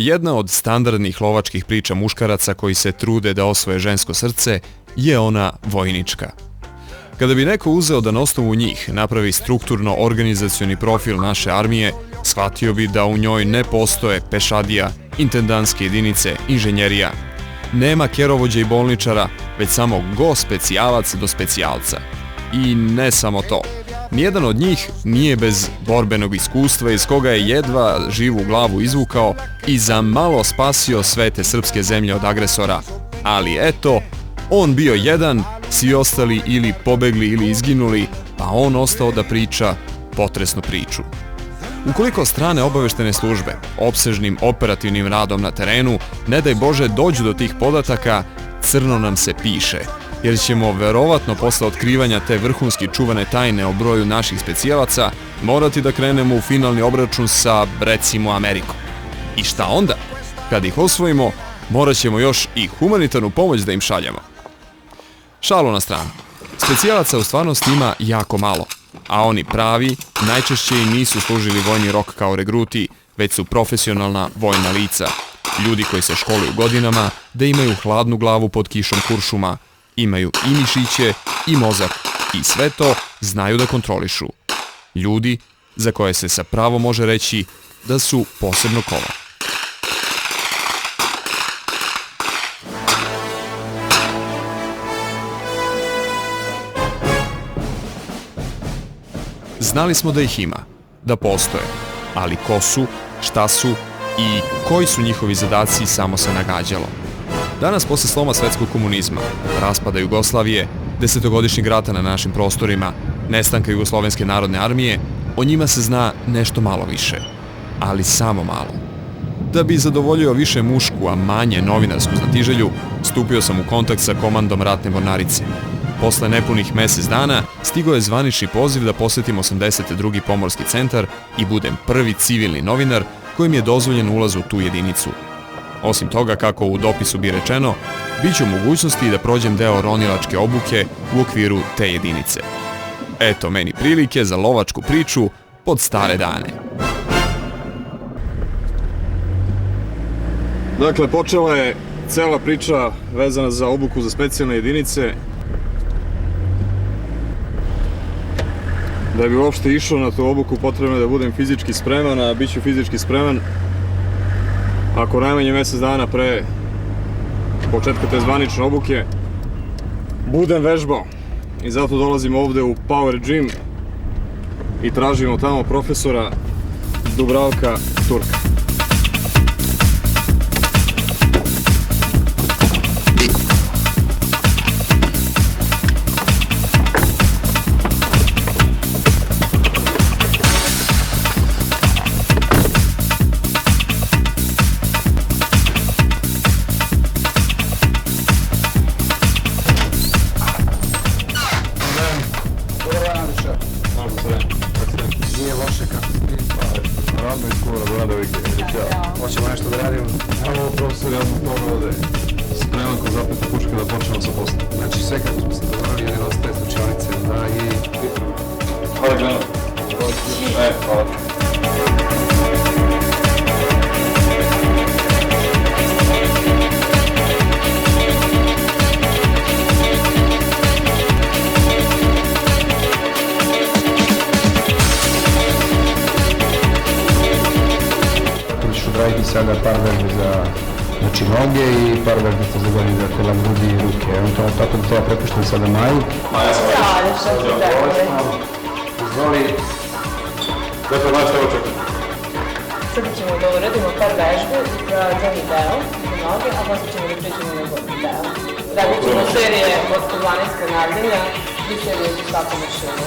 Jedna od standardnih lovačkih priča muškaraca koji se trude da osvoje žensko srce je ona vojnička. Kada bi neko uzeo da na osnovu njih napravi strukturno-organizacioni profil naše armije, shvatio bi da u njoj ne postoje pešadija, intendanske jedinice, inženjerija. Nema kerovođa i bolničara, već samo go specijalac do specijalca. I ne samo to. Nijedan od njih nije bez borbenog iskustva iz koga je jedva živu glavu izvukao i za malo spasio sve te srpske zemlje od agresora. Ali eto, on bio jedan, svi ostali ili pobegli ili izginuli, a on ostao da priča potresnu priču. Ukoliko strane obaveštene službe opsežnim operativnim radom na terenu, ne daj Bože, dođu do tih podataka, crno nam se piše, jer ćemo verovatno posle otkrivanja te vrhunski čuvane tajne o broju naših specijalaca morati da krenemo u finalni obračun sa, recimo, Amerikom. I šta onda? Kad ih osvojimo, morat ćemo još i humanitarnu pomoć da im šaljemo. Šalu na stranu. Specijalaca u stvarnosti ima jako malo, a oni pravi najčešće i nisu služili vojni rok kao regruti, već su profesionalna vojna lica. Ljudi koji se školuju godinama da imaju hladnu glavu pod kišom kuršuma, imaju i mišiće i mozak i sve to znaju da kontrolišu. Ljudi za koje se sa pravom može reći da su posebno kovan. Znali smo da ih ima, da postoje, ali ko su, šta su i koji su njihovi zadaci samo se nagađalo. Danas, posle sloma svetskog komunizma, raspada Jugoslavije, desetogodišnjeg rata na našim prostorima, nestanka Jugoslovenske narodne armije, o njima se zna nešto malo više, ali samo malo. Da bi zadovoljio više mušku, a manje novinarsku znatiželju, stupio sam u kontakt sa komandom ratne mornarice. Posle nepunih mesec dana stigao je zvanični poziv da posetim 82. pomorski centar i budem prvi civilni novinar kojim je dozvoljen ulaz u tu jedinicu. Osim toga, kako u dopisu bi rečeno, bit ću u mogućnosti da prođem deo ronilačke obuke u okviru te jedinice. Eto meni prilike za lovačku priču pod stare dane. Dakle, počela je cela priča vezana za obuku za specijalne jedinice. Da bi uopšte išao na tu obuku, potrebno je da budem fizički spreman, a bit ću fizički spreman ako najmanje mesec dana pre početka te zvanične obuke budem vežbao. I zato dolazim ovde u Power Gym i tražimo tamo profesora Dubravka Turka. Hoćemo nešto da radimo? Evo, profesor, ja sam ponovno ovde spreman ko zapeta puška da počnemo sa poslom. Znači, sve kako smo se dogovorili, jedan ostaje slučionice, da i... Hvala, Glenn. Hvala. Raditi sada par vežbi za noge i par vežbi za gornji za kolan, grudi i ruke. Eventualno tako da to ja prepuštam sada Maju. Maja, sam Izvoli. Dakle, Maja, što očekaj? Sada ćemo da uradimo par vežbi za donji deo, za noge, a posle ćemo da pričamo na gornji deo. Radit ćemo serije od 12 ponavljanja i serije za svaku mašinu.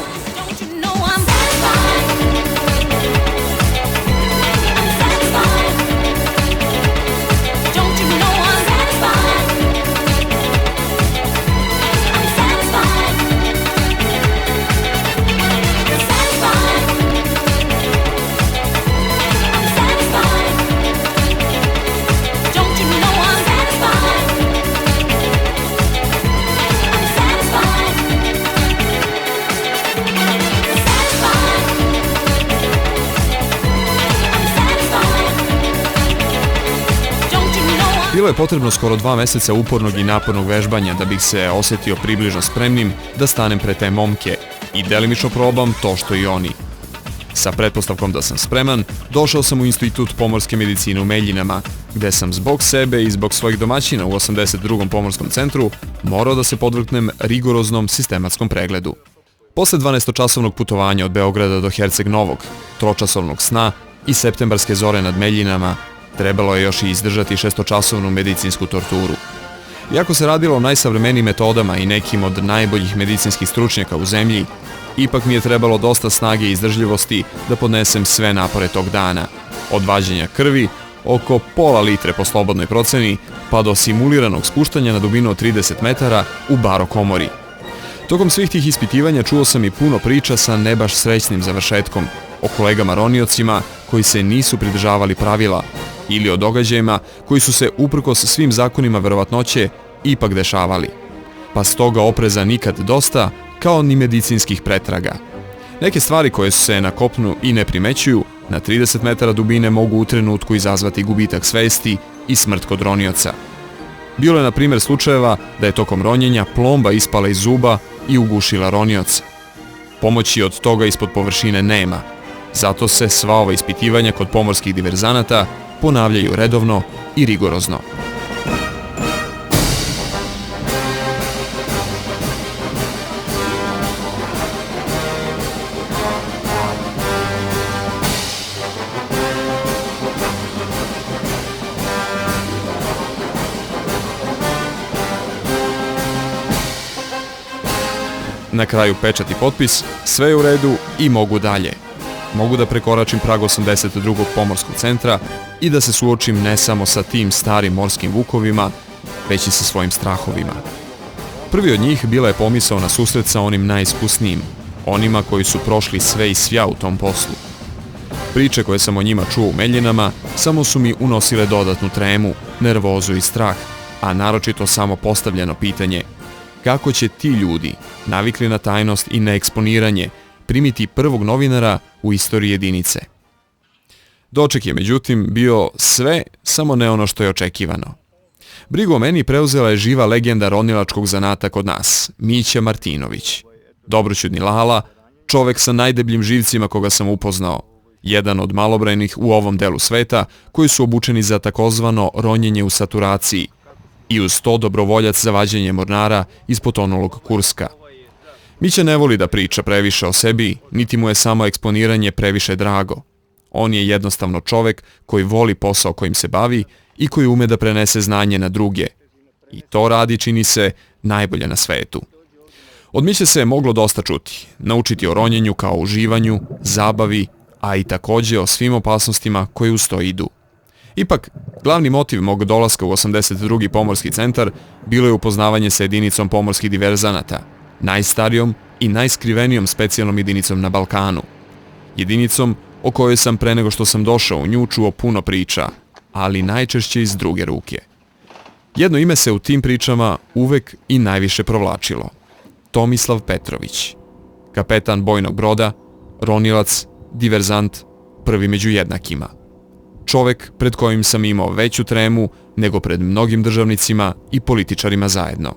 Bilo je potrebno skoro 2 meseca upornog i napornog vežbanja da bih se osjetio približno spremnim da stanem pred te momke i delimično probam to što i oni. Sa pretpostavkom da sam spreman, došao sam u Institut pomorske medicine u Meljinama, gde sam zbog sebe i zbog svojih domaćina u 82. pomorskom centru morao da se podvrgnem rigoroznom sistematskom pregledu. Posle 12-časovnog putovanja od Beograda do Herceg Novog, 3-časovnog sna i septembarske zore nad Meljinama, trebalo je još i izdržati 6-časovnu medicinsku torturu. Iako se radilo o najsavremenijim metodama i nekim od najboljih medicinskih stručnjaka u zemlji, ipak mi je trebalo dosta snage i izdržljivosti da podnesem sve napore tog dana, od vađenja krvi, oko pola litre po slobodnoj proceni, pa do simuliranog spuštanja na dubinu od 30 metara u baro komori. Tokom svih tih ispitivanja čuo sam i puno priča sa ne baš srećnim završetkom, o kolegama roniocima koji se nisu pridržavali pravila ili o događajima koji su se uprkos svim zakonima verovatnoće ipak dešavali. Pa stoga opreza nikad dosta, kao ni medicinskih pretraga. Neke stvari koje se na kopnu i ne primećuju, na 30 metara dubine mogu u trenutku izazvati gubitak svesti i smrt kod ronioca. Bilo je na primjer slučajeva da je tokom ronjenja plomba ispala iz zuba i ugušila ronioca. Pomoći od toga ispod površine nema, zato se sva ova ispitivanja kod pomorskih diverzanata ponavljaju redovno i rigorozno. Na kraju pečat i potpis, sve je u redu i mogu dalje. Mogu da prekoračim prag 82. pomorskog centra i da se suočim ne samo sa tim starim morskim vukovima, već i sa svojim strahovima. Prvi od njih bila je pomisao na susret sa onim najiskusnijim, onima koji su prošli sve i svja u tom poslu. Priče koje sam o njima čuo u Meljinama samo su mi unosile dodatnu tremu, nervozu i strah, a naročito samo postavljeno pitanje kako će ti ljudi, navikli na tajnost i na eksponiranje, primiti prvog novinara u istoriji jedinice. Doček je međutim bio sve, samo ne ono što je očekivano. Brigu o meni preuzela je živa legenda ronilačkog zanata kod nas, Mića Martinović. Dobroćudni Lala, čovek sa najdebljim živcima koga sam upoznao, jedan od malobrojnih u ovom delu sveta koji su obučeni za takozvano ronjenje u saturaciji i uz to dobrovoljac za vađenje mornara iz potonulog Kurska. Mića ne voli da priča previše o sebi, niti mu je samo eksponiranje previše drago. On je jednostavno čovek koji voli posao kojim se bavi i koji ume da prenese znanje na druge. I to radi, čini se, najbolje na svetu. Od Miće se je moglo dosta čuti, naučiti o ronjenju kao uživanju, zabavi, a i takođe o svim opasnostima koje uz to idu. Ipak, glavni motiv mog dolaska u 82. pomorski centar bilo je upoznavanje sa jedinicom pomorskih diverzanata, najstarijom i najskrivenijom specijalnom jedinicom na Balkanu. Jedinicom o kojoj sam pre nego što sam došao u nju čuo puno priča, ali najčešće iz druge ruke. Jedno ime se u tim pričama uvek i najviše provlačilo. Tomislav Petrović. Kapetan bojnog broda, ronilac, diverzant, prvi među jednakima. Čovek pred kojim sam imao veću tremu nego pred mnogim državnicima i političarima zajedno.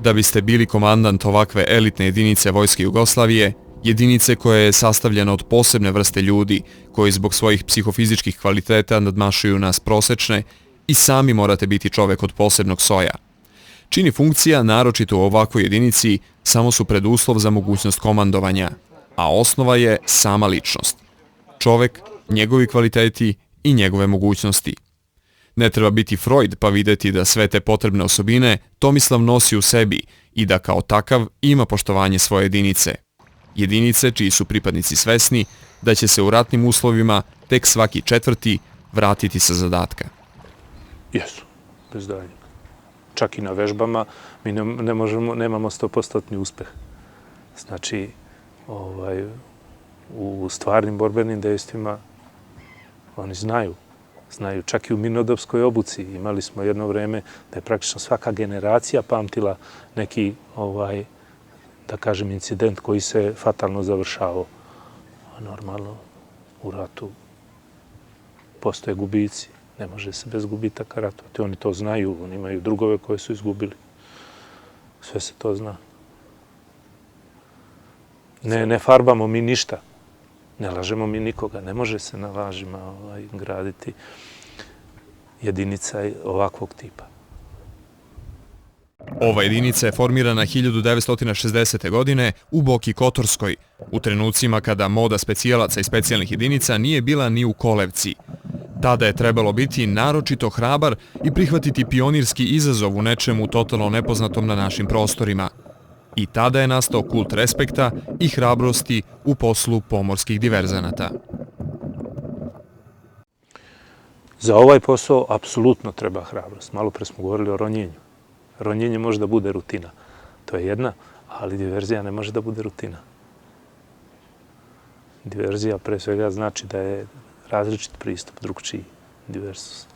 Da biste bili komandant ovakve elitne jedinice Vojske Jugoslavije, jedinice koja je sastavljena od posebne vrste ljudi koji zbog svojih psihofizičkih kvaliteta nadmašuju nas prosečne, i sami morate biti čovek od posebnog soja. Čini funkcija, naročito u ovakvoj jedinici, samo su preduslov za mogućnost komandovanja, a osnova je sama ličnost. Čovek, njegovi kvaliteti i njegove mogućnosti. Ne treba biti Freud pa videti da sve te potrebne osobine Tomislav nosi u sebi i da kao takav ima poštovanje svoje jedinice. Jedinice čiji su pripadnici svesni da će se u ratnim uslovima tek svaki četvrti vratiti sa zadatka. Jesu, bez daljnjeg. Čak i na vežbama mi nemamo 100% uspeh. Znači, u stvarnim borbenim dejstvima oni znaju čak i u mirnodopskoj obuci. Imali smo jedno vreme da je praktično svaka generacija pamtila neki, da kažem, incident koji se fatalno završavao. A normalno u ratu postoje gubici. Ne može se bez gubitaka ratovati. Oni to znaju, oni imaju drugove koje su izgubili. Sve se to zna. Ne farbamo mi ništa. Ne lažemo mi nikoga. Ne može se na lažima graditi jedinica ovakvog tipa. Ova jedinica je formirana 1960. godine u Boki Kotorskoj, u trenucima kada moda specijalaca i specijalnih jedinica nije bila ni u kolevci. Tada je trebalo biti naročito hrabar i prihvatiti pionirski izazov u nečemu totalno nepoznatom na našim prostorima. I tada je nastao kult respekta i hrabrosti u poslu pomorskih diverzanata. Za ovaj posao apsolutno treba hrabrost. Malo pre smo govorili o ronjenju. Ronjenje može da bude rutina. To je jedna, ali diverzija ne može da bude rutina. Diverzija pre svega znači da je različit pristup, drugčiji, diversus.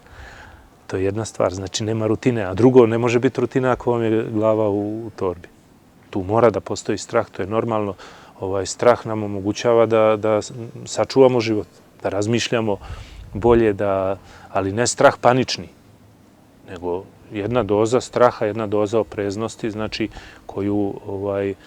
To je jedna stvar, znači nema rutine, a drugo, ne može biti rutina ako vam je glava u torbi. Tu mora da postoji strah, to je normalno. Strah nam omogućava da sačuvamo život, da razmišljamo bolje, ali ne strah panični, nego jedna doza straha, jedna doza opreznosti, znači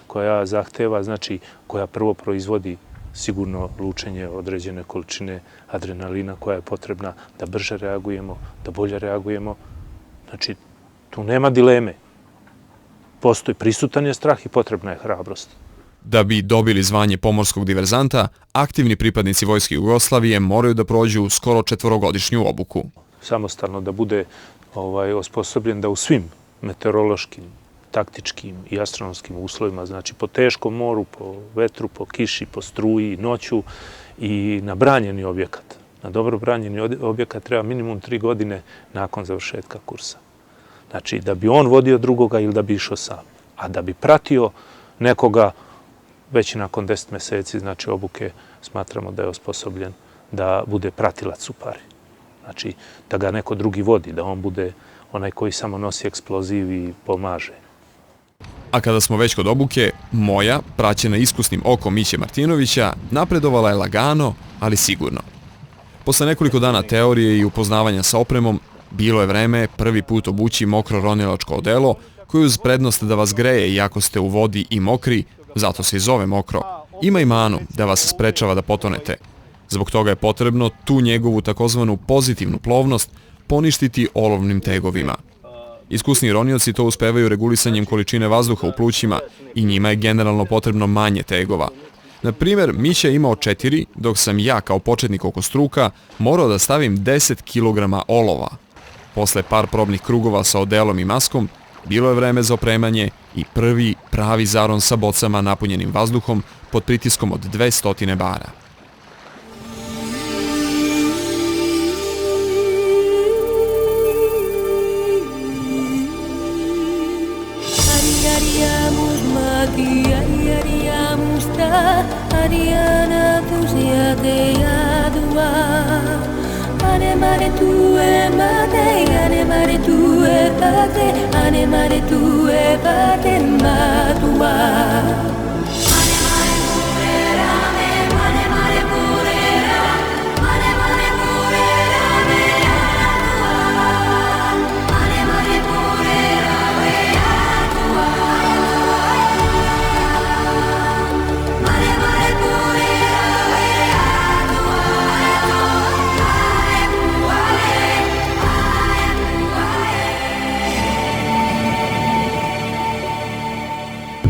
koja zahteva, znači koja prvo proizvodi sigurno lučenje određene količine adrenalina koja je potrebna da brže reagujemo, da bolje reagujemo. Znači, tu nema dileme. Postoji, prisutan je strah i potrebna je hrabrost. Da bi dobili zvanje pomorskog diverzanta, aktivni pripadnici Vojske Jugoslavije moraju da prođu skoro 4-godišnju obuku. Samostalno da bude osposobljen da u svim meteorološkim, taktičkim i astronomskim uslovima, znači po teškom moru, po vetru, po kiši, po struji, noću i na branjeni objekat. Na dobro branjeni objekat treba minimum 3 godine nakon završetka kursa. Znači, da bi on vodio drugoga ili da bi išao sam. A da bi pratio nekoga već nakon 10 meseci, znači obuke, smatramo da je osposobljen da bude pratilac u pari. Znači, da ga neko drugi vodi, da on bude onaj koji samo nosi eksploziv i pomaže. A kada smo već kod obuke, moja, praćena iskusnim okom Miće Martinovića, napredovala je lagano, ali sigurno. Posle nekoliko dana teorije i upoznavanja sa opremom, bilo je vreme prvi put obući mokro ronilačko odelo, koje uz prednost da vas greje iako ste u vodi i mokri, zato se i zove mokro, ima i manu da vas sprečava da potonete. Zbog toga je potrebno tu njegovu takozvanu pozitivnu plovnost poništiti olovnim tegovima. Iskusni ronioci to uspevaju regulisanjem količine vazduha u plućima i njima je generalno potrebno manje tegova. Na primjer, Mića je imao 4, dok sam ja kao početnik oko struka morao da stavim 10 kg olova. Posle par probnih krugova sa odelom i maskom, bilo je vreme za opremanje i prvi pravi zaron sa bocama napunjenim vazduhom pod pritiskom od 200 bara.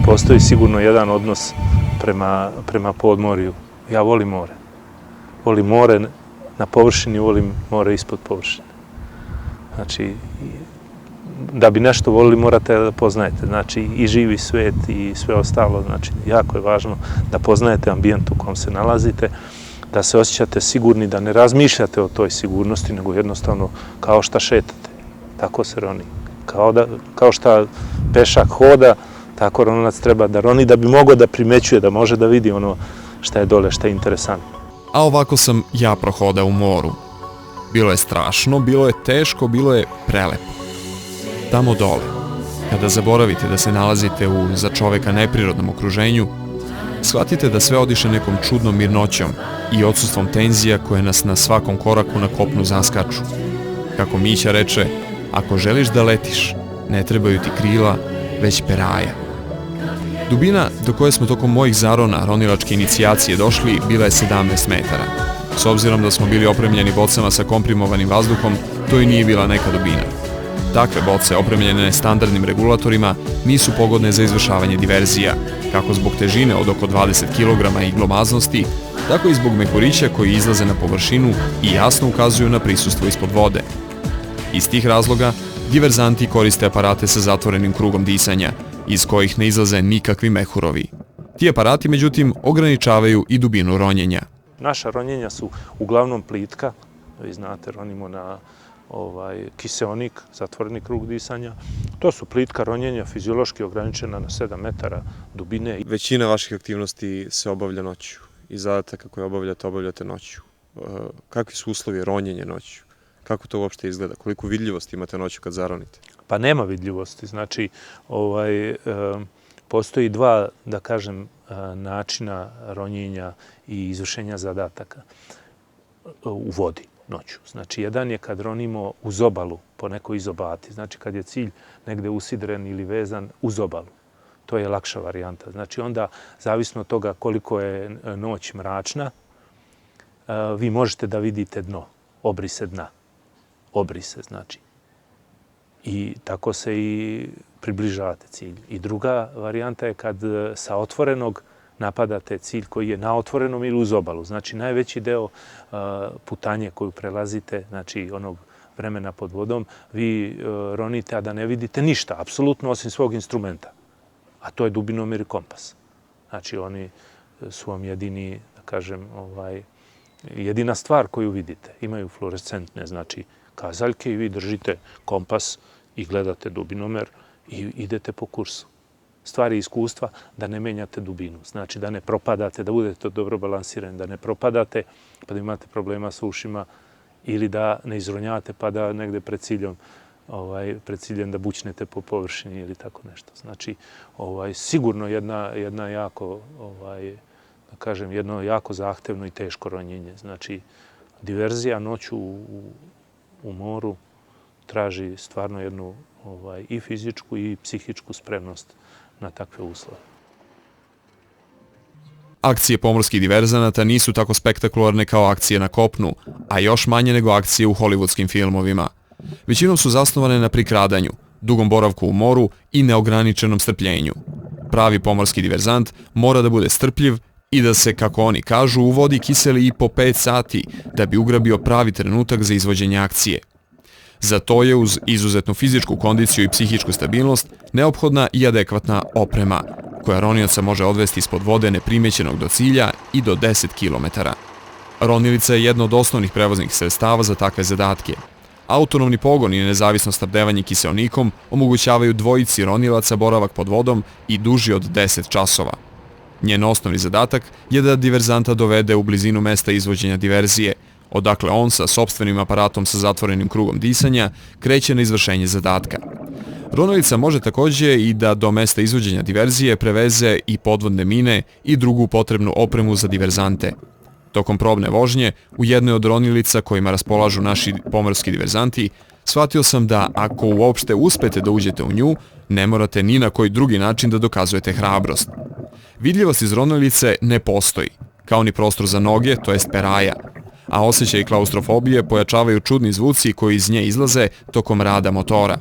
Postoji sigurno jedan odnos prema podmorju. Ja volim more. Volim more na površini, volim more ispod površine. Znači, da bi nešto volili morate da poznajete. Znači, i živi svet i sve ostalo. Znači, jako je važno da poznajete ambijent u kom se nalazite, da se osjećate sigurni, da ne razmišljate o toj sigurnosti, nego jednostavno kao šta šetate. Tako se roni. Kao šta pešak hoda, tako ronilac treba da roni da bi mogao da primećuje, da može da vidi ono šta je dole, šta je interesantno. A ovako sam ja prohodao u moru. Bilo je strašno, bilo je teško, bilo je prelepo. Tamo dole, kada zaboravite da se nalazite u za čoveka neprirodnom okruženju, shvatite da sve odiše nekom čudnom mirnoćom i odsustvom tenzija koje nas na svakom koraku na kopnu zaskaču. Kako Mića reče, ako želiš da letiš, ne trebaju ti krila, već peraja. Dubina do koje smo tokom mojih zarona ronilačke inicijacije došli bila je 17 metara. S obzirom da smo bili opremljeni bocama sa komprimovanim vazduhom, to i nije bila neka dubina. Takve boce, opremljene standardnim regulatorima, nisu pogodne za izvršavanje diverzija, kako zbog težine od oko 20 kg i glomaznosti, tako i zbog mehurića koji izlaze na površinu i jasno ukazuju na prisustvo ispod vode. Iz tih razloga, diverzanti koriste aparate sa zatvorenim krugom disanja, iz kojih ne izlaze nikakvi mehurovi. Ti aparati, međutim, ograničavaju i dubinu ronjenja. Naša ronjenja su uglavnom plitka, vi znate, ronimo na kiseonik, zatvoreni krug disanja. To su plitka ronjenja, fiziološki ograničena na 7 metara dubine. Većina vaših aktivnosti se obavlja noću i zadataka koje obavljate noću. Kakvi su uslovi ronjenja noću? Kako to uopšte izgleda? Koliko vidljivosti imate noću kad zaronite? Pa nema vidljivosti, znači postoji dva, da kažem, načina ronjenja i izvršenja zadataka u vodi noću. Znači, jedan je kad ronimo uz obalu po nekoj izobati, znači kad je cilj negde usidren ili vezan uz obalu. To je lakša varijanta. Znači, onda, zavisno od toga koliko je noć mračna, vi možete da vidite dno, obrise dna. Obrise, znači. I tako se i približavate cilju. I druga varijanta je kad sa otvorenog napadate cilj koji je na otvorenom ili uz obalu. Znači, najveći deo putanje koju prelazite, znači onog vremena pod vodom, vi ronite, a da ne vidite ništa, apsolutno osim svog instrumenta. A to je dubinomer i kompas. Znači, oni su vam jedini, da kažem, jedina stvar koju vidite. Imaju fluorescentne, znači, kazaljke i vi držite kompas i gledate dubinomer i idete po kursu. Stvar je iskustva da ne menjate dubinu. Znači da ne propadate, da budete dobro balansirani, da ne propadate pa da imate problema sa ušima ili da ne izronjavate pa da negde pred ciljem da bućnete po površini ili tako nešto. Znači sigurno jedna jako, da kažem, jedno jako zahtevno i teško ronjenje. Znači diverzija noću u moru traži stvarno jednu i fizičku i psihičku spremnost na takve uslove. Akcije pomorskih diverzanata nisu tako spektakularne kao akcije na kopnu, a još manje nego akcije u hollywoodskim filmovima. Većinom su zasnovane na prikradanju, dugom boravku u moru i neograničenom strpljenju. Pravi pomorski diverzant mora da bude strpljiv i da se, kako oni kažu, u vodi kiseli i po 5 sati da bi ugrabio pravi trenutak za izvođenje akcije. Za to je uz izuzetnu fizičku kondiciju i psihičku stabilnost neophodna i adekvatna oprema, koja ronioca može odvesti ispod vode neprimećenog do cilja i do 10 km. Ronilica je jedno od osnovnih prevoznih sredstava za takve zadatke. Autonomni pogon i nezavisno snabdevanje kiseonikom omogućavaju dvojici ronilaca boravak pod vodom i duži od 10 časova. Njen osnovni zadatak je da diverzanta dovede u blizinu mesta izvođenja diverzije, odakle on sa sopstvenim aparatom sa zatvorenim krugom disanja kreće na izvršenje zadatka. Ronilica može takođe i da do mesta izvođenja diverzije preveze i podvodne mine i drugu potrebnu opremu za diverzante. Tokom probne vožnje, u jednoj od ronilica kojima raspolažu naši pomorski diverzanti, shvatio sam da ako uopšte uspete da uđete u nju, ne morate ni na koji drugi način da dokazujete hrabrost. Vidljivost iz ronilice ne postoji, kao ni prostor za noge, to jest peraja, a osjećaj klaustrofobije pojačavaju čudni zvuci koji iz nje izlaze tokom rada motora.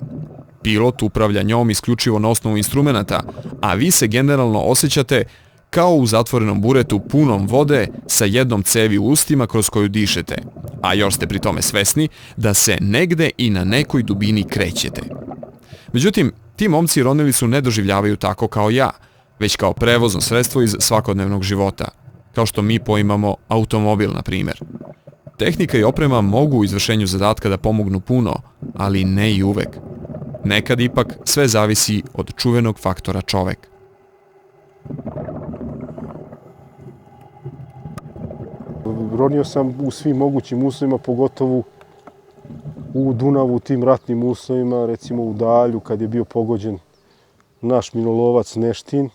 Pilot upravlja njom isključivo na osnovu instrumenata, a vi se generalno osjećate kao u zatvorenom buretu punom vode sa jednom cevi u ustima kroz koju dišete, a još ste pri tome svesni da se negde i na nekoj dubini krećete. Međutim, ti momci ronilicu ne doživljavaju tako kao ja, već kao prevozno sredstvo iz svakodnevnog života, kao što mi poimamo automobil, na primjer. Tehnika i oprema mogu u izvršenju zadatka da pomognu puno, ali ne i uvek. Nekad ipak sve zavisi od čuvenog faktora čovek. Ronio sam u svim mogućim uslovima, pogotovo u Dunavu, u tim ratnim uslovima, recimo u Dalju, kad je bio pogođen naš minolovac Neštin.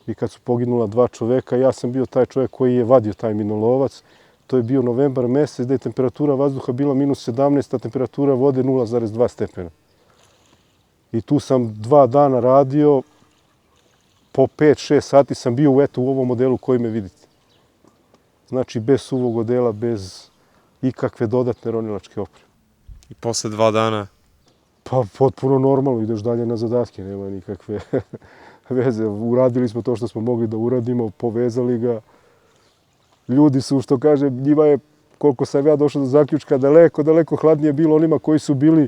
i kad su poginula 2 čoveka, ja sam bio taj čovjek koji je vadio taj minolovac. To je bio novembar mesec, da je temperatura vazduha bila -17, a temperatura vode 0,2 stepena. I tu sam 2 dana radio, po 5-6 sati sam bio u ovom modelu koji me vidite. Znači, bez suvog odela, bez ikakve dodatne ronilačke opreme. I posle 2 dana? Pa, potpuno normalno, ideš dalje na zadatke, nema nikakve veze. Uradili smo to što smo mogli da uradimo, povezali ga. Ljudi su, što kaže, njima je, koliko sam ja došao do zaključka, daleko hladnije bilo onima koji su bili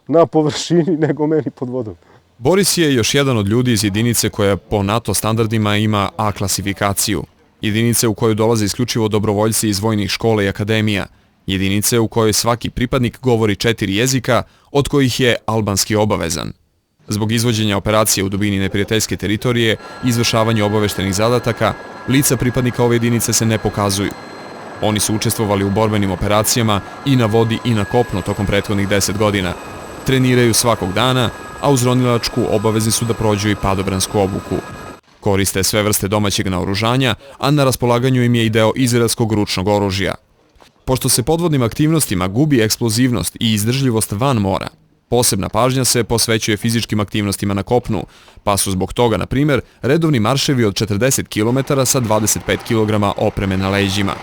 na površini nego meni pod vodom. Boris je još jedan od ljudi iz jedinice koja po NATO standardima ima A klasifikaciju. Jedinice u kojoj dolaze isključivo dobrovoljci iz vojnih škola i akademija. Jedinice u kojoj svaki pripadnik govori 4 jezika, od kojih je albanski obavezan. Zbog izvođenja operacije u dubini neprijateljske teritorije i izvršavanja obaveštenih zadataka, lica pripadnika ove jedinice se ne pokazuju. Oni su učestvovali u borbenim operacijama i na vodi i na kopnu tokom prethodnih 10 godina. Treniraju svakog dana, a uz ronilačku obavezni su da prođu i padobransku obuku. Koriste sve vrste domaćeg naoružanja, a na raspolaganju im je i deo izraelskog ručnog oružja. Pošto se podvodnim aktivnostima gubi eksplozivnost i izdržljivost van mora, posebna pažnja se posvećuje fizičkim aktivnostima na kopnu, pa su zbog toga, na primjer, redovni marševi od 40 km sa 25 kg opreme na leđima.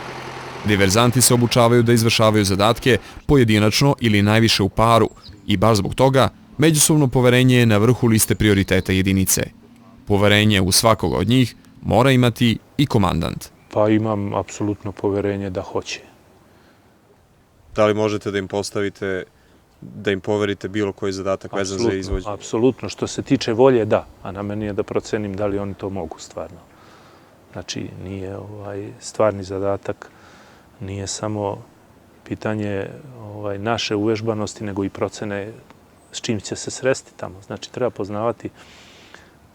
Diverzanti se obučavaju da izvršavaju zadatke pojedinačno ili najviše u paru i baš zbog toga međusobno poverenje je na vrhu liste prioriteta jedinice. Poverenje u svakog od njih mora imati i komandant. Pa imam apsolutno poverenje da hoće. Da li možete da im postavite, da im poverite bilo koji zadatak vezan za izvođenje? Apsolutno. Što se tiče volje, da. A na meni je da procenim da li oni to mogu stvarno. Znači, nije stvarni zadatak, nije samo pitanje naše uvežbanosti, nego i procene s čim će se sresti tamo. Znači, treba poznavati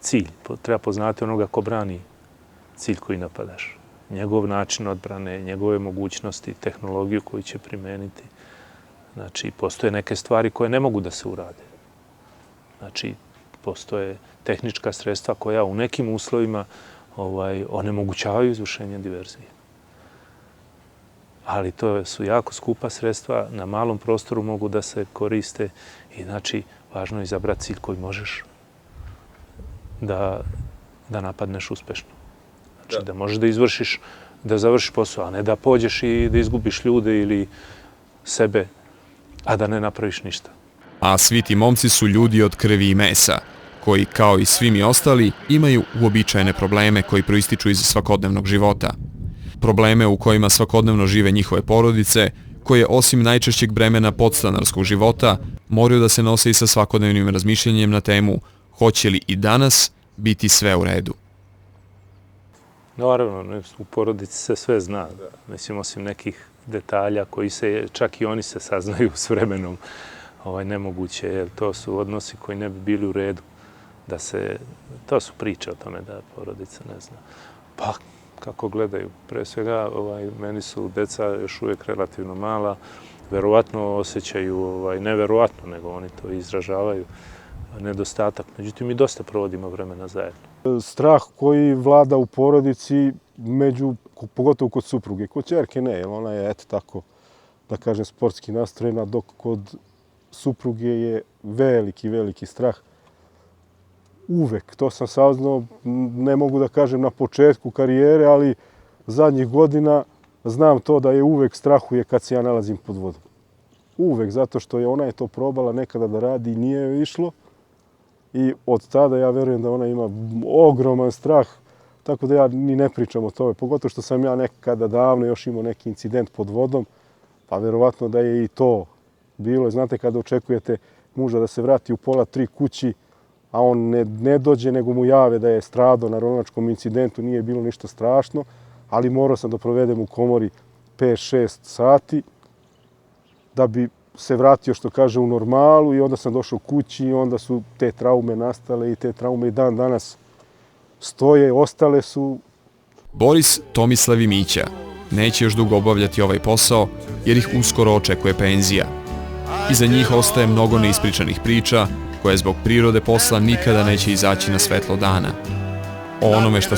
cilj, treba poznavati onoga ko brani cilj koji napadaš. Njegov način odbrane, njegove mogućnosti, tehnologiju koju će primeniti. Znači, postoje neke stvari koje ne mogu da se urade. Znači, postoje tehnička sredstva koja u nekim uslovima onemogućavaju izvršenje diverzije. Ali to su jako skupa sredstva, na malom prostoru mogu da se koriste i znači važno je izabrati cilj koji možeš da napadneš uspešno. Znači da možeš da izvršiš, da završiš posao, a ne da pođeš i da izgubiš ljude ili sebe, a da ne napraviš ništa. A svi ti momci su ljudi od krvi i mesa, koji, kao i svi mi ostali, imaju uobičajene probleme koji proističu iz svakodnevnog života. Probleme u kojima svakodnevno žive njihove porodice, koje osim najčešćeg bremena podstanarskog života, moraju da se nose i sa svakodnevnim razmišljanjem na temu hoće li i danas biti sve u redu. Naravno, u porodici se sve zna. Mislim, osim nekih detalja koji se, čak i oni se saznaju s vremenom, nemoguće, jer to su odnosi koji ne bi bili u redu. To su priče o tome da porodica ne zna. Pa, kako gledaju. Pre svega, meni su deca još uvijek relativno mala, verovatno osjećaju, neverovatno, nego oni to izražavaju, nedostatak. Međutim, mi dosta provodimo vremena zajedno. Strah koji vlada u porodici, pogotovo kod supruge. Kod ćerke ne, jer ona je, eto tako, da kažem, sportski nastrojena, dok kod supruge je veliki strah. Uvek, to sam saznao, ne mogu da kažem na početku karijere, ali zadnjih godina znam to da je uvek strahuje kad se ja nalazim pod vodom. Uvek, zato što ona je to probala nekada da radi i nije joj išlo. I od tada ja verujem da ona ima ogroman strah, tako da ja ni ne pričam o tome. Pogotovo što sam ja nekada davno još imao neki incident pod vodom, pa verovatno da je i to bilo. Znate, kada očekujete muža da se vrati u 2:30 kući, a on ne dođe, nego mu jave da je stradao na ronilačkom incidentu, nije bilo ništa strašno, ali morao sam da provedem u komori 5-6 sati da bi se vratio, što kaže, u normalu i onda sam došao kući i onda su te traume nastale i te traume i dan danas stoje, ostale su. Boris, Tomislav i Mića neće još dugo obavljati ovaj posao jer ih uskoro očekuje penzija. Iza njih ostaje mnogo neispričanih priča koje zbog prirode posla nikada neće izaći na svetlo dana. O onome što